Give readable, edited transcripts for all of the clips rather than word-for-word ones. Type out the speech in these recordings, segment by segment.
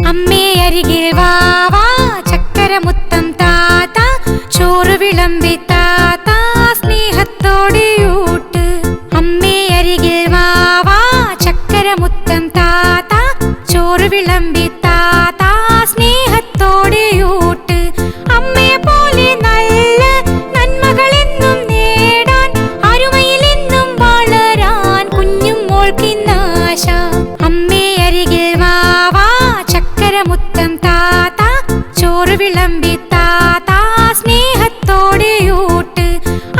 അമ്മേ അരികിൽ വാവാ ചക്കരമുത്തം താത്ത ചോറ് വിളമ്പി താത്ത സ്നേഹത്തോടെ ഊട്ട്. അമ്മേ അരികിൽ വാവാ ചക്കരമുത്തം താത്ത ചോറ് വിളമ്പി താത്ത സ്നേഹത്തോടെ ഊട്ട്. അമ്മയെ പോലെ നല്ല നന്മകളെന്നും നേടാൻ അരുമയിലെന്നും വളരാൻ കുഞ്ഞും മോൾക്കിന്നാശ. അമ്മേ അരികിൽ വാവാ ചക്കരമുത്തം താത്ത ചോറ് വിളമ്പി താത്ത സ്നേഹത്തോടെ ഊട്ട്.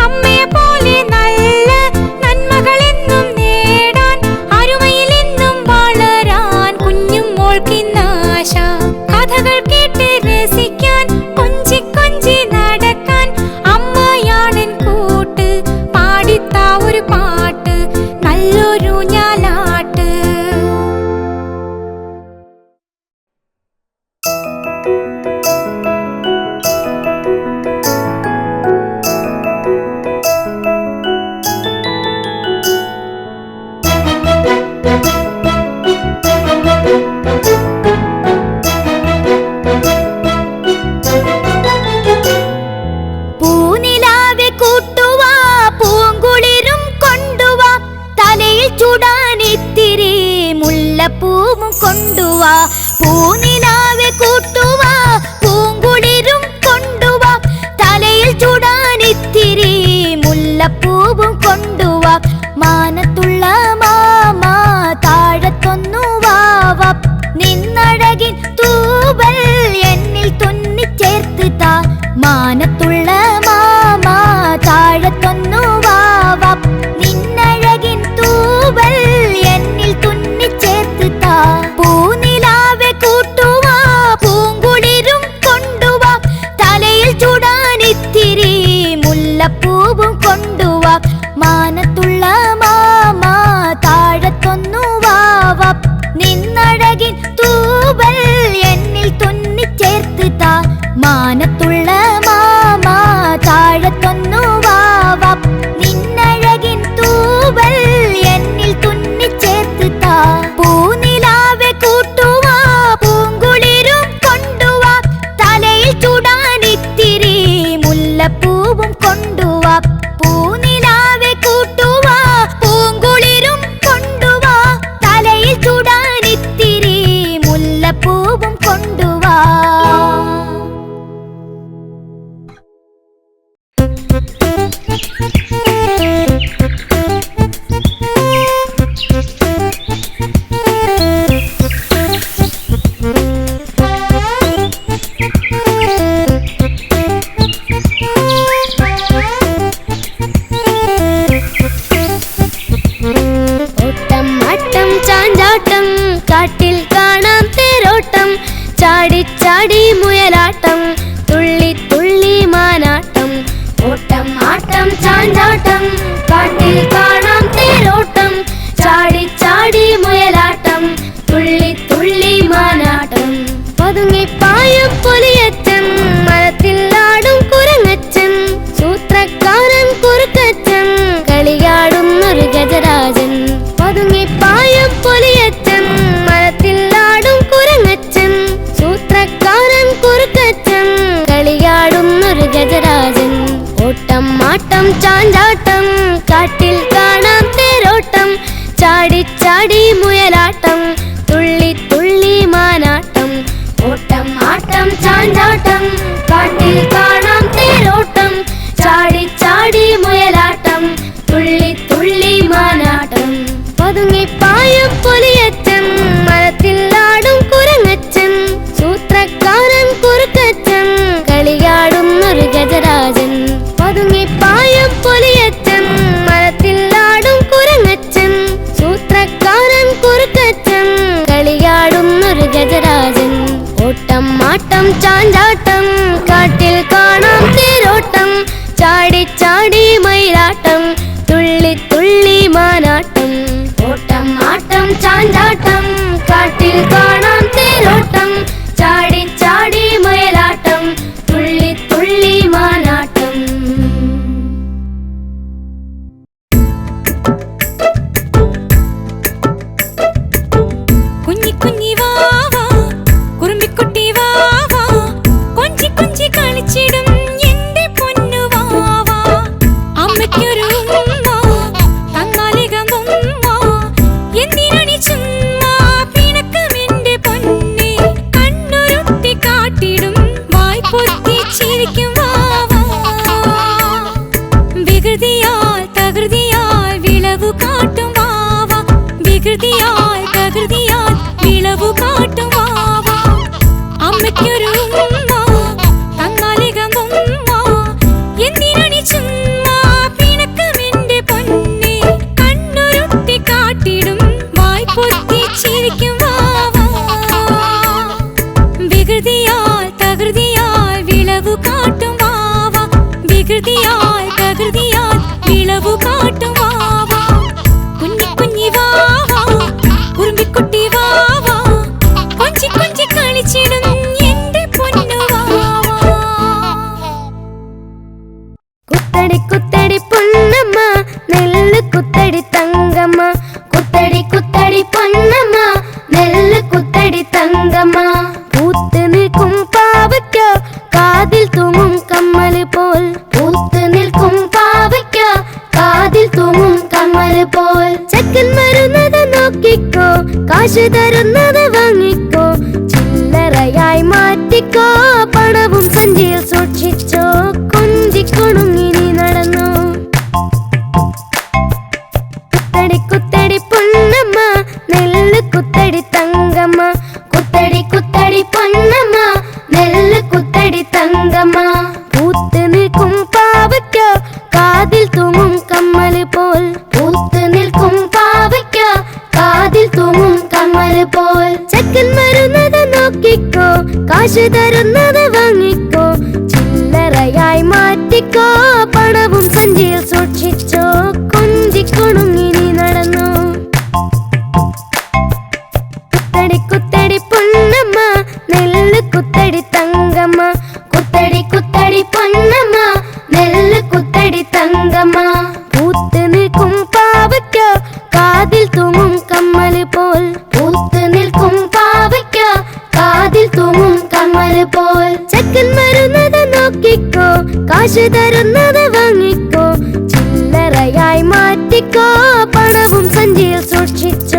അമ്മയെ പോലെ നല്ല നന്മകളെന്നും നേടാൻ അരുമയിലെന്നും വളരാൻ കുഞ്ഞും മോൾക്കിന്നാശ. കഥകൾ കേട്ട് രസിക്കാൻ കൊഞ്ചി കൊഞ്ചി നടക്കാൻ അമ്മയാണൻ കൂട്ട്. പാടിത്താ ഒരു പാട്ട് നല്ലൊരു ഞാലാട്ട്. പൂനിലാവെ കൂട്ടുവാ പൂങ്കുളിരും കൊണ്ടുവാ തലയിൽ ചൂടാനിത്തിരി മുല്ലപ്പൂവും കൊണ്ടുവാ. പൂനിലാവെ കൂട്ടുവാ പൂങ്കുളിരും കൊണ്ടുവാ തലയിൽ ചൂടാനിത്തിരി മുല്ലപ്പൂവും കൊണ്ടുവാ. മാനത്തുള്ള മാമ താഴത്തൊന്നു വാവ നിന്നഴകിൻ തൂവൽ എന്നിൽ തുന്നിച്ചേർത്ത് താ. മാനത്തുള്ള മാമ താഴത്തൊന്നു വാവ നിന്നഴകിൻ തൂവൽ എന്നിൽ തുന്നിച്ചേർത്ത് താ. പൂനിലാവെ കൂട്ടുവാ പൂങ്കുളിരും കൊണ്ടുവാ തലയിൽ ചൂടാനിത്തിരി മുല്ലപ്പൂവും കൊണ്ടുവാ. മാനത്തുള്ള മാമ താഴത്തൊന്നു വാവ നിന്നഴകിൻ തൂവൽ എന്നിൽ തുന്നിച്ചേർത്ത് താ. മാനത്തുള്ള മാമ താഴത്തൊന്നു വാവ നിന്നഴകിൻ തൂവൽ എന്നിൽ തുന്നിച്ചേർത്ത് താ. പൂനിലാവെ കൂട്ടുവാ പൂങ്കുളിരും കൊണ്ടുവാ തലയിൽ ചൂടാനിത്തിരി മുല്ലപ്പൂവും കൊണ്ടുവാ. പൂനിലാവെ കൂട്ടുവാ പൂങ്കുളിരും കൊണ്ടുവാ തലയിൽ ചൂടാനിത്തിരി മുല്ലപ്പൂവും കൊണ്ടുവാ. ഓട്ടം ആട്ടം ചാഞ്ചാട്ടം കാട്ടിൽ കാണാം തേരോട്ടം ചാടി ചാടി മുയലാട്ടം തുള്ളി തുള്ളി മാനാട്ടം. ഓട്ടം ആട്ടം ചാഞ്ചാട്ടം കാട്ടിൽ കാണാം തേരോട്ടം ചാടി ചാടി മുയലാട്ടം തുള്ളി തുള്ളി മാനാട്ടം. പതുങ്ങിപ്പായും പുലിയച്ചൻ മരത്തിൽ ആടും കുരങ്ങച്ചൻ സൂത്രക്കാരൻ കുറുക്കച്ചൻ കളിയാടുന്നൊരു ഗജരാജൻ. പതുങ്ങിപ്പായും പുലിയച്ചൻ മരത്തിൽ ആടും കുരങ്ങച്ചൻ സൂത്രക്കാരൻ കുറുക്കച്ചൻ കളിയാടുന്നൊരു ഗജരാജൻ. ഓട്ടം ആട്ടം ചാഞ്ചാട്ടം കാട്ടിൽ കാണാം തേരോട്ടം ചാടി ചാടി മുയലാട്ടം തുള്ളി തുള്ളി മാനാട്ടം. ഓട്ടം ആട്ടം ചാഞ്ചാട്ടം കാട്ടിൽ കാണാം തേരോട്ടം ചാടി ചാടി മുയലാട്ടം തുള്ളി തുള്ളി മാനാട്ടം. പതുങ്ങിപ്പായും പുലിയച്ചൻ മരത്തിൽ ആടും കുരങ്ങച്ചൻ സൂത്രക്കാരൻ കുറുക്കച്ചൻ കളിയാടുന്നൊരു ഗജരാജൻ. പതുങ്ങിപ്പായും പുലിയച്ചൻ മരത്തിൽ ആടും കുരങ്ങച്ചൻ സൂത്രക്കാരൻ കുറുക്കച്ചൻ കളിയാടുന്നൊരു ഗജരാജൻ. ഓട്ടം ആട്ടം ചാഞ്ചാട്ടം കാട്ടിൽ കാണാം തേരോട്ടം ചാടി ചാടി മയിലാട്ടം തുള്ളി തുള്ളി മാനാട്ടം. ഓട്ടം ആട്ടം ചാഞ്ചാട്ടം കാട്ടിൽ കാണാം തേരോട്ടം ചാടി ചാടി മയിലാട്ടം തുള്ളി തുള്ളി മാനാട്ടം. കുഞ്ഞി കുഞ്ഞി വാവാ കളിച്ചിടും എന്റെ പൊന്നുവാവാ. കുത്തടി കുത്തടി പൊന്നമ്മ നെല്ല് കുത്തടി തങ്കമ്മ, കുത്തടി കുത്തടി പൊന്നമ്മ നെല്ല് കുത്തടി തങ്കമ്മ. പൂത്ത് നിൽക്കും പാവയ്ക്ക കാതിൽ തൂങ്ങും കമ്മല് പോൽ, പൂത്ത് നിൽക്കും പാവയ്ക്ക കാതിൽ തൂങ്ങും കമ്മല് പോൽ. ചെക്കൻ വരുന്നത് നോക്കിക്കോ, കാശ് തരുന്നത് വാങ്ങിക്കോ, ചില്ലറയായി മാറ്റിക്കോ, പണവും സഞ്ചിയിൽ സൂക്ഷിച്ചോ, കൊഞ്ചിക്കൊണുങ്ങി നീ നടന്നു. കുത്തടി കുത്തടി പൊന്നമ്മ നെല്ല് കുത്തടി തങ്കമ്മ, കുത്തടി കുത്തടി പൊന്നമ്മ നെല്ല് കുത്തടി തങ്കമ്മ. പൂത്ത് നിൽക്കും പാവയ്ക്ക കാതിൽ തൂങ്ങും കമ്മല് പോൽ, പൂത്ത് നിൽക്കും പാവയ്ക്ക കാതിൽ തൂങ്ങും കമ്മല് പോൽ. ചെക്കൻ വരുന്നത് നോക്കിക്കോ, കാശ് തരുന്നത് വാങ്ങിക്കോ, ചില്ലറയായി മാറ്റിക്കോ, പണവും സഞ്ചിയിൽ സൂക്ഷിച്ചോ, കൊഞ്ചിക്കൊണുങ്ങി നീ നടന്നു. കുത്തടി കുത്തടി പൊന്നമ്മ നെല്ല് കുത്തടി തങ്കമ്മ, കുത്തടി കുത്തടി പൊന്നമ്മ നെല്ല് കുത്തടി തങ്കമ്മ. പൂത്ത് നിൽക്കും പാവയ്ക്ക കാതിൽ തൂങ്ങും കമ്മല് പോൽ, പൂത്ത് നിൽക്കും പാവയ്ക്ക കാതിൽ തൂങ്ങും കമ്മല് പോൽ. ചെക്കൻ വരുന്നത് നോക്കിക്കോ, കാശ് തരുന്നത് വാങ്ങിക്കോ, ചില്ലറയായി മാറ്റിക്കോ, പണവും സഞ്ചിയിൽ സൂക്ഷിച്ചോ,